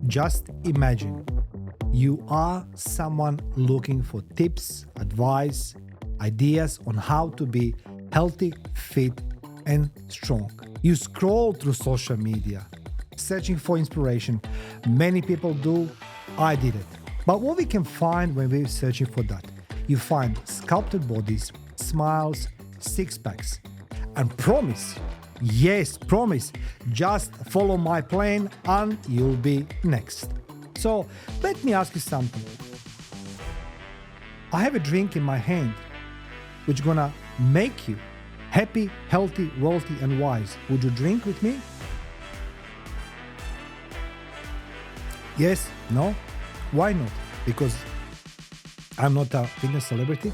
Just imagine you are someone looking for tips, advice, ideas on how to be healthy, fit, and strong. You scroll through social media, searching for inspiration. Many people do. I did it. But what we can find when we're searching for that? You find sculpted bodies, smiles, six-packs, and promise. Yes, promise. Just follow my plan and you'll be next. So let me ask you something. I have a drink in my hand which is gonna make you happy, healthy, wealthy, and wise. Would you drink with me? Yes? No? Why not? Because I'm not a fitness celebrity.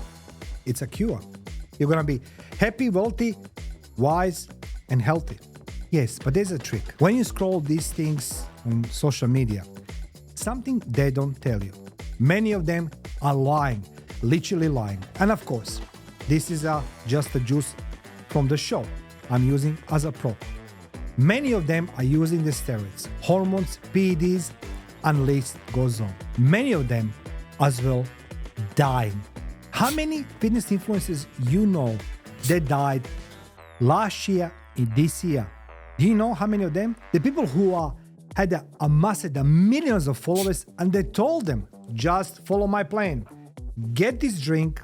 It's a cure. You're gonna be happy, wealthy, wise, and healthy. Yes, but there's a trick. When you scroll these things on social media, something they don't tell you. Many of them are lying, literally lying. And of course, this is just a juice from the show I'm using as a prop. Many of them are using the steroids, hormones, PEDs, and list goes on. Many of them as well dying. How many fitness influencers you know that died last year and this year? Do you know how many of them? The people who had amassed millions of followers and they told them, just follow my plan. Get this drink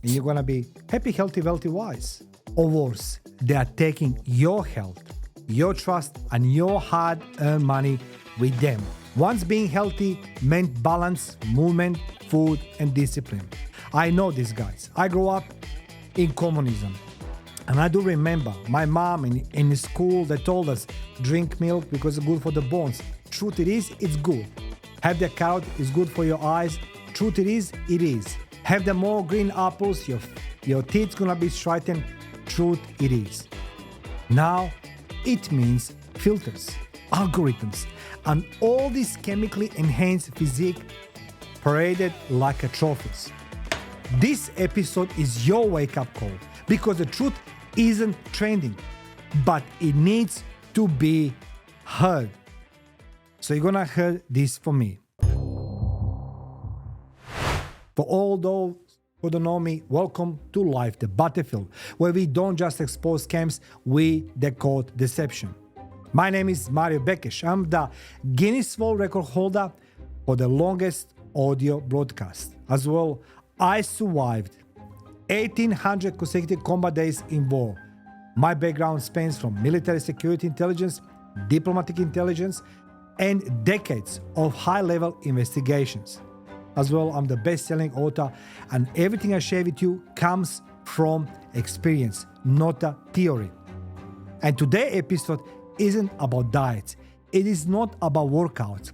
and you're gonna be happy, healthy, wealthy, wise. Or worse, they are taking your health, your trust, and your hard-earned money with them. Once being healthy meant balance, movement, food, and discipline. I know these guys. I grew up in communism. And I do remember my mom in school that told us, drink milk because it's good for the bones. Truth it is, it's good. Have the carrot, it's good for your eyes. Truth it is, it is. Have the more green apples, your teeth gonna be straightened. Truth it is. Now it means filters, algorithms, and all these chemically enhanced physique paraded like a trophies. This episode is your wake-up call because the truth isn't trending, but it needs to be heard. So you're gonna hear this from me. For all those who don't know me, welcome to Life, the battlefield, where we don't just expose scams, we decode deception. My name is Bekes. I'm the Guinness World Record holder for the longest audio broadcast. As well, I survived 1,800 consecutive combat days in war. My background spans from military security intelligence, diplomatic intelligence, and decades of high-level investigations. As well, I'm the best-selling author, and everything I share with you comes from experience, not a theory. And today's episode isn't about diets. It is not about workouts.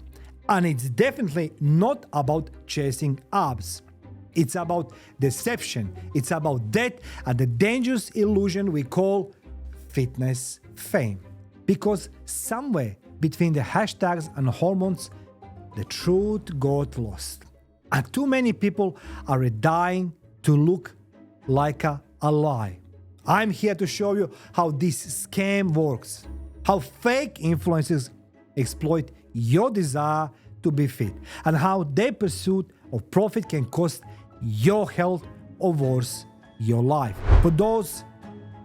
And it's definitely not about chasing abs. It's about deception. It's about that and the dangerous illusion we call fitness fame. Because somewhere between the hashtags and hormones, the truth got lost. And too many people are dying to look like a lie. I'm here to show you how this scam works, how fake influencers exploit your desire to be fit, and how their pursuit of profit can cost your health or worse, your life. For those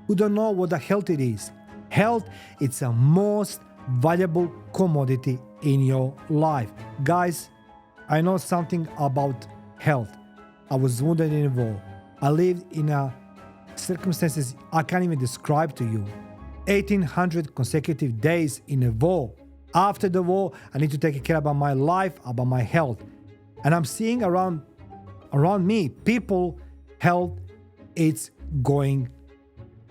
who don't know what the health it is, health is the most valuable commodity in your life. Guys, I know something about health. I was wounded in a war. I lived in circumstances I can't even describe to you. 1,800 consecutive days in a war. After the war, I need to take care about my life, about my health. And I'm seeing around me, people, health, it's going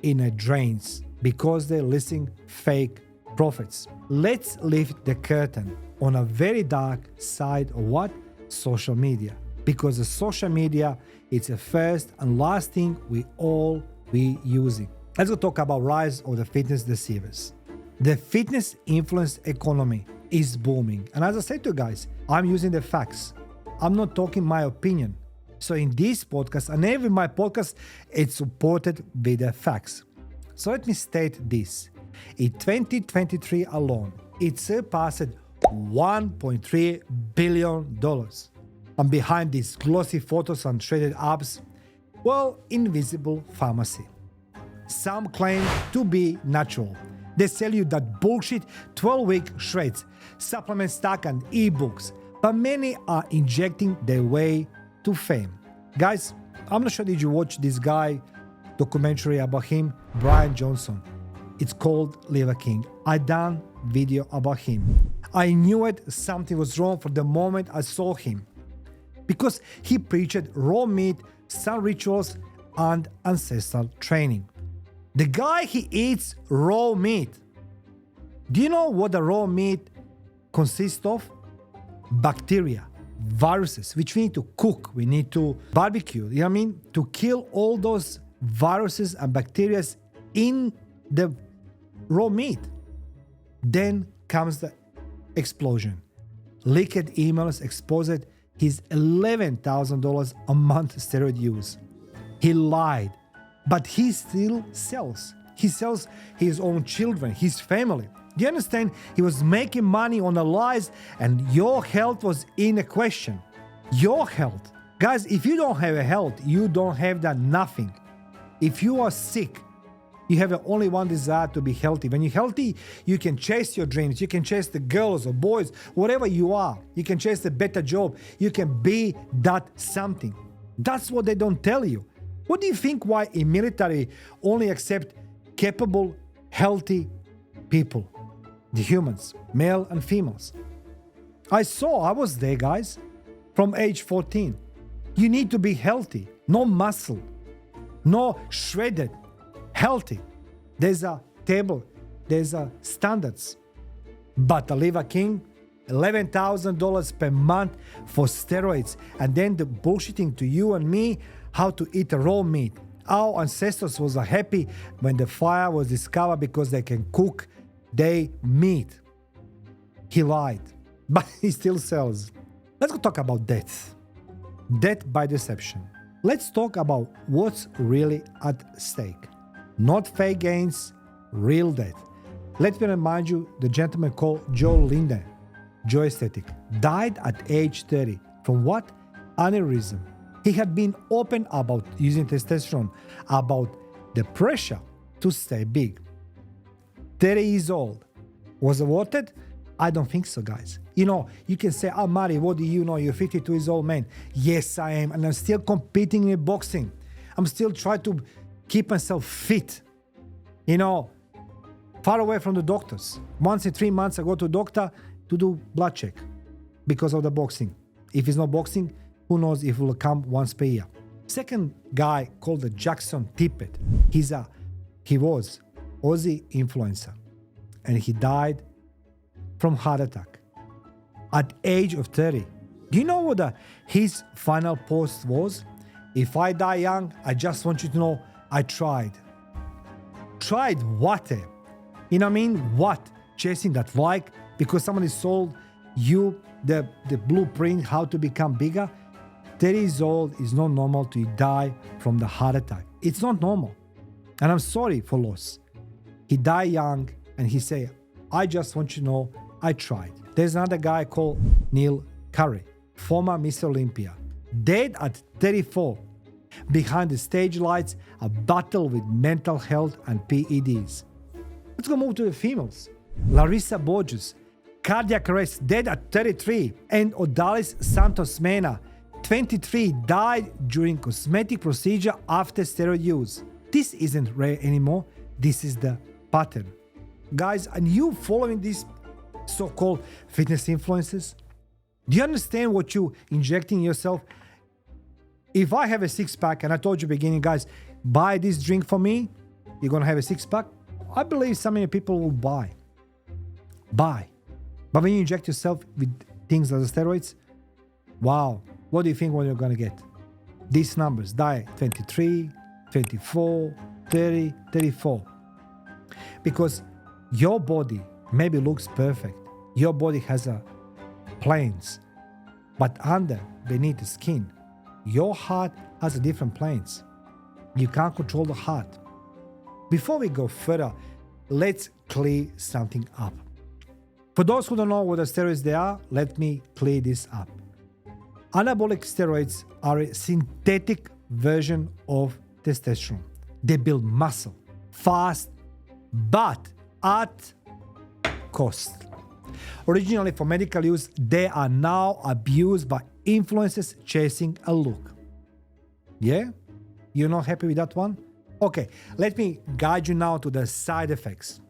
in a drains because they're listening fake prophets. Let's lift the curtain on a very dark side of what? Social media. Because the social media, it's the first and last thing we all be using. Let's go talk about rise of the fitness deceivers. The fitness influence economy is booming. And as I said to you guys, I'm using the facts. I'm not talking my opinion. So in this podcast and every my podcast, it's supported with the facts. So let me state this. In 2023 alone, it surpassed $1.3 billion. And behind these glossy photos and shredded abs, well, invisible pharmacy. Some claim to be natural. They sell you that bullshit 12-week shreds, supplement stock and ebooks, but many are injecting their way to fame. Guys, I'm not sure did you watch this guy documentary about him, Brian Johnson. It's called Liver King. I done video about him. I knew it, something was wrong from the moment I saw him, because he preached raw meat, sun rituals, and ancestral training. The guy, he eats raw meat. Do you know what the raw meat consists of? Bacteria, viruses, which we need to cook, we need to barbecue, you know what I mean? To kill all those viruses and bacteria in the raw meat. Then comes the explosion. Leaked emails exposed his $11,000 a month steroid use. He lied, but he still sells. He sells his own children, his family. Do you understand? He was making money on the lies, and your health was in a question. Your health. Guys, if you don't have a health, you don't have that nothing. If you are sick, you have only one desire to be healthy. When you're healthy, you can chase your dreams. You can chase the girls or boys, whatever you are. You can chase a better job. You can be that something. That's what they don't tell you. What do you think why in military only accept capable, healthy people? The humans, male and females. I was there, guys, from age 14. You need to be healthy, no muscle, no shredded, healthy. There's a table, there's a standards. But the Liver King, $11,000 per month for steroids, and then the bullshitting to you and me how to eat raw meat. Our ancestors was happy when the fire was discovered because they can cook their meat. He lied, but he still sells. Let's go talk about death. Death by deception. Let's talk about what's really at stake. Not fake gains, real death. Let me remind you, the gentleman called Joe Linden, Joe Aesthetic, died at age 30. From what? Aneurysm. He had been open about using testosterone, about the pressure to stay big. 30 years old. Was it worth it? I don't think so, guys. You know, you can say, oh, Mari, what do you know? You're 52 years old man. Yes, I am. And I'm still competing in boxing. I'm still trying to keep myself fit. You know, far away from the doctors. Once in 3 months, I go to a doctor to do blood check because of the boxing. If it's not boxing, who knows if it will come once per year. Second guy called the Jackson Tippett. He was Aussie influencer, and he died from heart attack at age of 30. Do you know what his final post was? If I die young, I just want you to know I tried. Tried what? You know what I mean? What? Chasing that like because somebody sold you the blueprint how to become bigger? 30 years old is not normal to die from the heart attack. It's not normal. And I'm sorry for loss. He died young and he said, I just want you to know I tried. There's another guy called Neil Curry, former Mr. Olympia, dead at 34. Behind the stage lights, a battle with mental health and PEDs. Let's go move to the females. Larissa Borges, cardiac arrest, dead at 33. And Odalis Santos Mena, 23, died during cosmetic procedure after steroid use. This isn't rare anymore. This is the pattern. Guys, and you following these so-called fitness influencers? Do you understand what you injecting yourself? If I have a six-pack, and I told you beginning, guys, buy this drink for me, you're going to have a six-pack. I believe so many people will buy. But when you inject yourself with things like steroids, wow, what do you think what you're going to get? These numbers, die 23, 24, 30, 34. Because your body maybe looks perfect. Your body has a planes, but beneath the skin, your heart has a different planes. You can't control the heart. Before we go further, let's clear something up. For those who don't know what the steroids they are, let me clear this up. Anabolic steroids are a synthetic version of testosterone. They build muscle fast, but at cost. Originally for medical use, they are now abused by influencers chasing a look. Yeah? You're not happy with that one? Okay, let me guide you now to the side effects.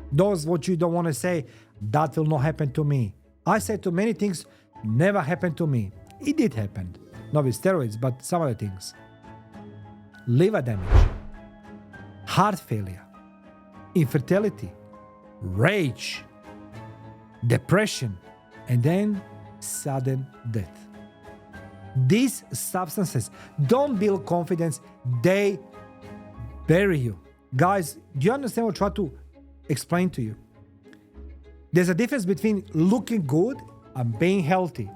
Those what you don't want to say, that will not happen to me. I said too many things, never happened to me. It did happen. Not with steroids, but some other things. Liver damage, heart failure, infertility, rage, depression, and then sudden death. These substances don't build confidence, they bury you. Guys, do you understand what I try to explain to you? There's a difference between looking good and being healthy.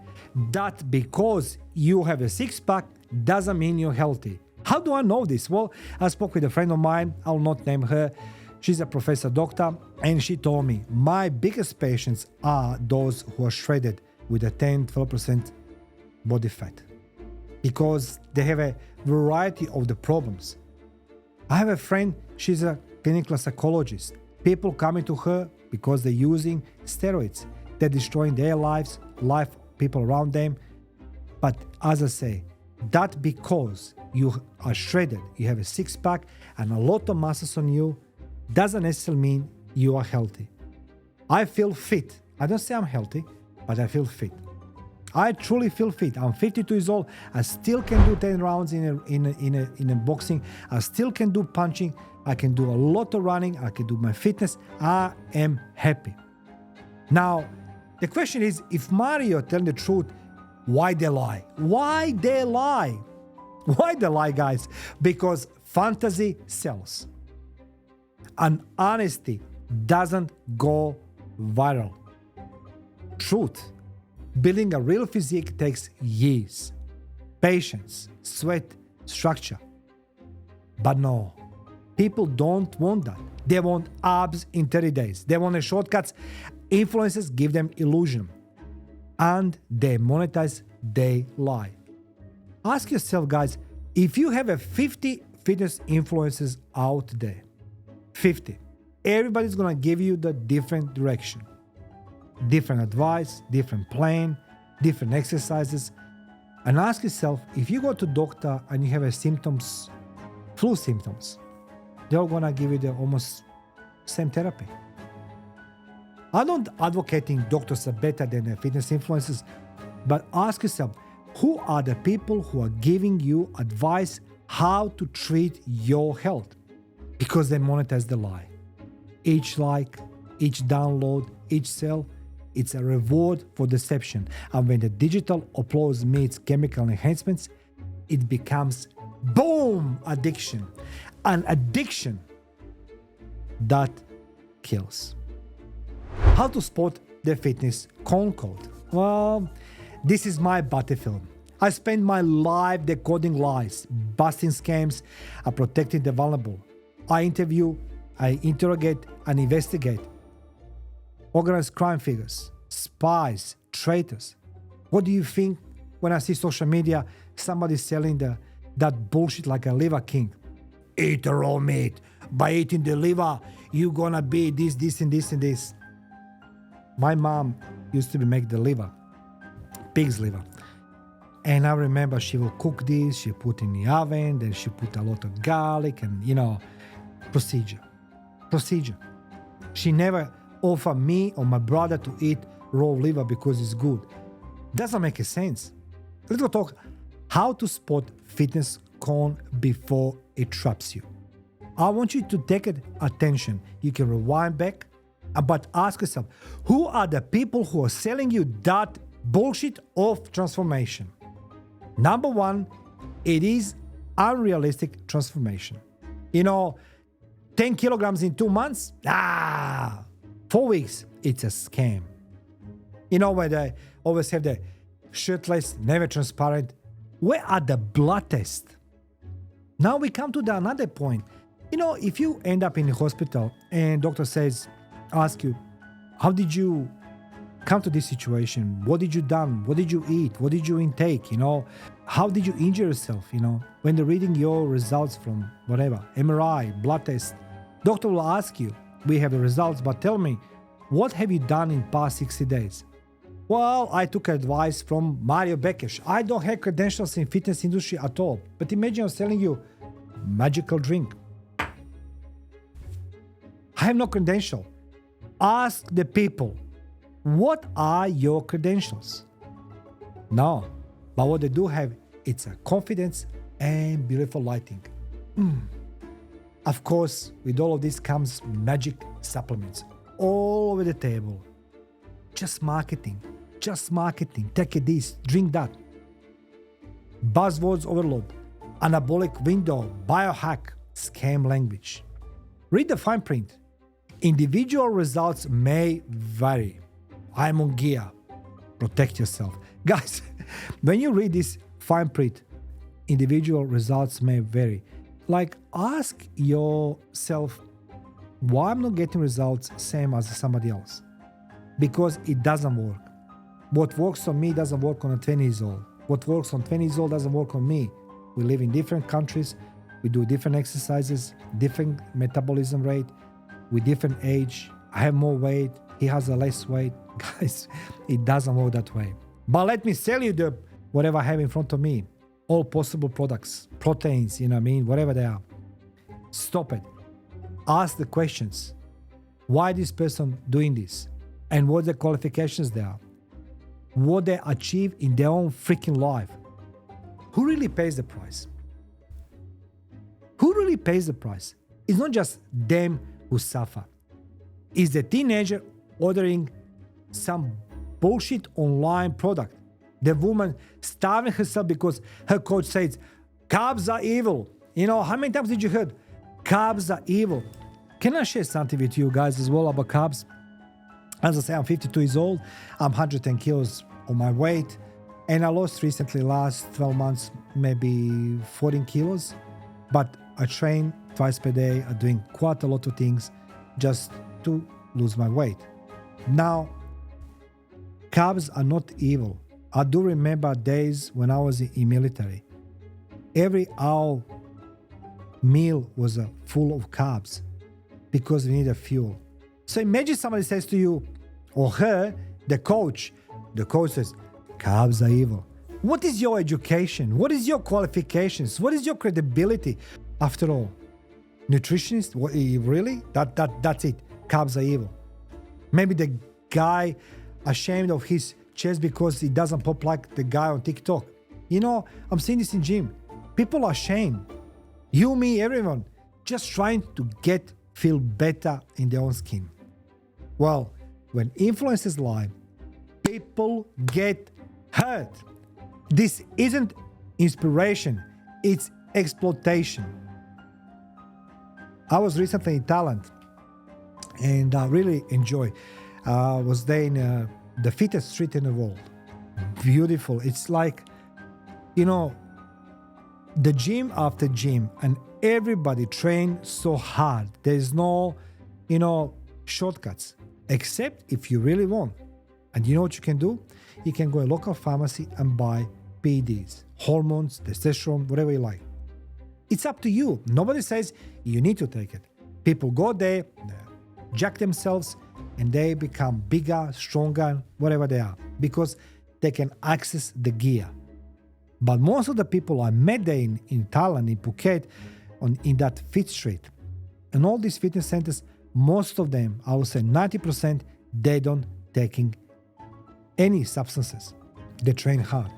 That because you have a six-pack doesn't mean you're healthy. How do I know this? Well, I spoke with a friend of mine, I'll not name her. She's a professor doctor, and she told me, my biggest patients are those who are shredded with a 10-12% body fat because they have a variety of the problems. I have a friend, she's a clinical psychologist. People coming to her because they're using steroids. They're destroying their lives, life people around them. But as I say, that because you are shredded, you have a six-pack and a lot of muscles on you, doesn't necessarily mean you are healthy. I feel fit. I don't say I'm healthy, but I feel fit. I truly feel fit. I'm 52 years old. I still can do 10 rounds in a boxing. I still can do punching. I can do a lot of running. I can do my fitness. I am happy. Now, the question is, if Mario telling the truth, why they lie? Why they lie? Why they lie, guys? Because fantasy sells. And honesty doesn't go viral. Truth. Building a real physique takes years. Patience, sweat, structure. But no, people don't want that. They want abs in 30 days. They want the shortcuts. Influencers give them illusion. And they monetize, they lie. Ask yourself, guys, if you have a 50 fitness influencers out there, 50, everybody's gonna give you the different direction. Different advice, different plan, different exercises. And ask yourself, if you go to doctor and you have a symptoms, flu symptoms, they're gonna give you the almost same therapy. I don't advocating doctors are better than the fitness influencers, but ask yourself, who are the people who are giving you advice how to treat your health? Because they monetize the lie. Each like, each download, each sell, it's a reward for deception. And when the digital applause meets chemical enhancements, it becomes, boom, addiction. An addiction that kills. How to spot the fitness con code? Well, this is my battlefield. I spend my life decoding lies, busting scams, and protecting the vulnerable. I interview, I interrogate, and investigate organized crime figures, spies, traitors. What do you think when I see social media, somebody selling that bullshit like a liver king? Eat the raw meat. By eating the liver, you're gonna be this, this, and this, and this. My mom used to make the liver, pig's liver. And I remember she will cook this, she put in the oven, then she put a lot of garlic and, procedure. She never offered me or my brother to eat raw liver because it's good. Doesn't make sense. Let's go talk how to spot fitness con before it traps you. I want you to take it attention. You can rewind back, but ask yourself, who are the people who are selling you that bullshit of transformation? Number one, it is unrealistic transformation. 10 kilograms in 2 months? 4 weeks, it's a scam. Where they always have the shirtless, never transparent. Where are the blood tests? Now we come to another point. If you end up in the hospital and doctor asks you, how did you come to this situation? What did you done? What did you eat? What did you intake? How did you injure yourself? When they're reading your results from whatever, MRI, blood test, doctor will ask you, we have the results, but tell me, what have you done in past 60 days? Well, I took advice from Mario Bekes. I don't have credentials in fitness industry at all. But imagine I was telling you, magical drink. I have no credential. Ask the people, what are your credentials? No, but what they do have, it's a confidence and beautiful lighting. Of course, with all of this comes magic supplements all over the table. Just marketing. Take this, drink that. Buzzwords overload, anabolic window, biohack, scam language. Read the fine print. Individual results may vary. I'm on gear. Protect yourself. Guys, when you read this fine print, individual results may vary. Ask yourself, why I'm not getting results same as somebody else? Because it doesn't work. What works on me doesn't work on a 20 years old. What works on 20 years old doesn't work on me. We live in different countries. We do different exercises, different metabolism rate, with different age. I have more weight. He has a less weight. Guys, it doesn't work that way. But let me sell you whatever I have in front of me. All possible products, proteins, whatever they are. Stop it. Ask the questions. Why this person doing this? And what the qualifications they are. What they achieve in their own freaking life. Who really pays the price? Who really pays the price? It's not just them who suffer. It's the teenager ordering some bullshit online product. The woman starving herself because her coach says, carbs are evil. How many times did you hear, carbs are evil? Can I share something with you guys as well about carbs? As I say, I'm 52 years old. I'm 110 kilos on my weight. And I lost recently, last 12 months, maybe 14 kilos. But I train twice per day. I'm doing quite a lot of things just to lose my weight. Now, carbs are not evil. I do remember days when I was in military. Every hour meal was full of carbs because we need a fuel. So imagine somebody says to you or her, the coach says, carbs are evil. What is your education? What is your qualifications? What is your credibility? After all, nutritionist? What, really? That's it. Carbs are evil. Maybe the guy ashamed of his chest because he doesn't pop like the guy on TikTok. I'm seeing this in gym. People are ashamed. You, me, everyone, just trying to feel better in their own skin. Well, when influencers lie, people get hurt. This isn't inspiration, it's exploitation. I was recently in Thailand and I really enjoyed. I was there in the fittest street in the world. Beautiful. It's like, the gym after gym, and everybody trained so hard. There's no, shortcuts, except if you really want. And you know what you can do? You can go to a local pharmacy and buy PEDs, hormones, testosterone, whatever you like. It's up to you. Nobody says you need to take it. People go there, jack themselves, and they become bigger, stronger, whatever they are, because they can access the gear. But most of the people I met there in Thailand, in Phuket, in that fit street, and all these fitness centers, most of them, I would say 90%, they don't taking any substances. They train hard.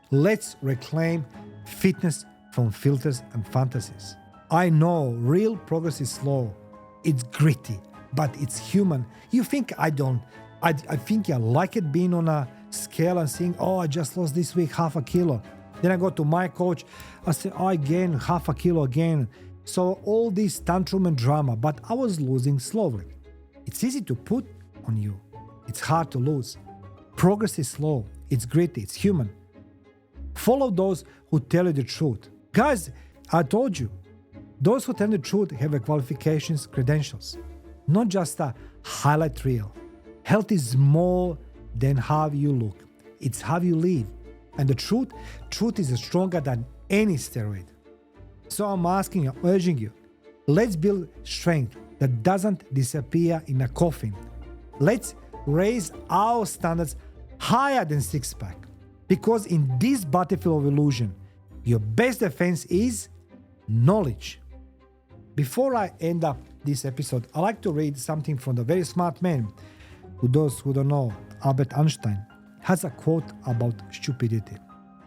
Let's reclaim fitness from filters and fantasies. I know real progress is slow. It's gritty, but it's human. You think I don't. I think I like it being on a scale and saying, I just lost this week half a kilo. Then I go to my coach, I say, I gained half a kilo again. So all this tantrum and drama, but I was losing slowly. It's easy to put on you. It's hard to lose. Progress is slow. It's gritty. It's human. Follow those who tell you the truth. Guys, I told you, those who tell the truth have a qualifications, credentials, not just a highlight reel. Health is more than how you look. It's how you live. And the truth is stronger than any steroid. So I'm asking you, urging you, let's build strength that doesn't disappear in a coffin. Let's raise our standards higher than six-pack. Because in this battlefield of illusion, your best defense is knowledge. Before I end up this episode, I like to read something from the very smart man, who those who don't know, Albert Einstein, has a quote about stupidity.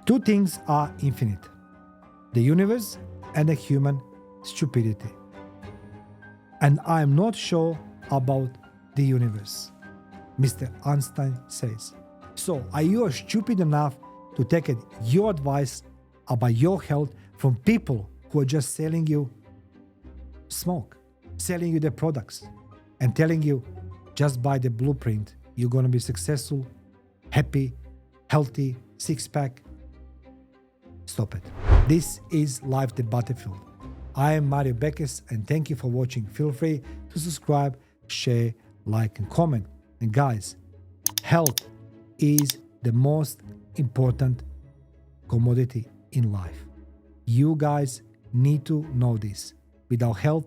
Two things are infinite: the universe and the human stupidity. And I am not sure about the universe, Mr. Einstein says. So, are you stupid enough to take your advice about your health from people who are just selling you smoke, selling you their products, and telling you just buy the blueprint, you're going to be successful, happy, healthy, six-pack? Stop it. This is Life the Battlefield. I am Mario Bekes, and thank you for watching. Feel free to subscribe, share, like, and comment. And guys, health is the most important commodity in life. You guys need to know this. Without health,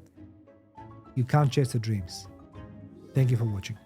you can't chase your dreams. Thank you for watching.